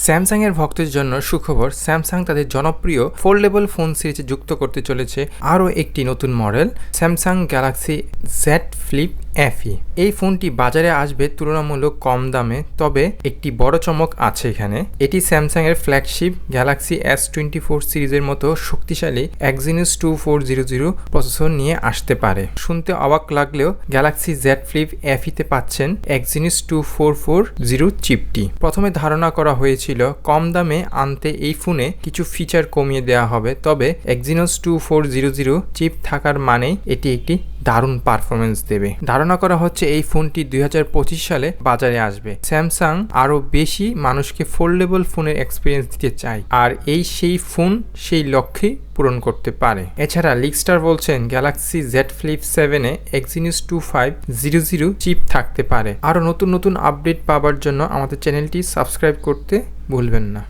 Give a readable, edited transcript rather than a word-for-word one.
Samsung এর ভক্তদের জন্য সুখবর, স্যামসাং তাদের জনপ্রিয় ফোল্ডেবল ফোন সিরিজে যুক্ত করতে চলেছে আরও একটি নতুন model, Samsung Galaxy Z flip FE। এই ফোনটি বাজারে আসবে তুলনামূলক কম দামে, তবে একটি বড় চমক আছে এখানে। এটি স্যামসাং এর ফ্ল্যাগশিপ গ্যালাক্সি S24 সিরিজের মতো শক্তিশালী Exynos 2400 প্রসেসর নিয়ে আসতে পারে। শুনতে অবাক লাগলেও গ্যালাক্সি জেড ফ্লিপ FE তে পাচ্ছেন Exynos 2440 চিপটি। প্রথমে ধারণা করা হয়েছিল কম দামে আনতে এই ফোনে কিছু ফিচার কমিয়ে দেওয়া হবে, তবে Exynos 2400 চিপ থাকার মানেই এটি একটি দারুণ পারফরমেন্স দেবে। ধারণা করা হচ্ছে এই ফোনটি 2025 সালে বাজারে আসবে। স্যামসাং আরও বেশি মানুষকে ফোল্ডেবল ফোনের এক্সপিরিয়েন্স দিতে চায়, আর সেই ফোন সেই লক্ষ্যেই পূরণ করতে পারে। এছাড়া লিকস্টার বলছেন গ্যালাক্সি জেড ফ্লিপ 7 এ Exynos 2500 চিপ থাকতে পারে। আরও নতুন নতুন আপডেট পাওয়ার জন্য আমাদের চ্যানেলটি সাবস্ক্রাইব করতে ভুলবেন না।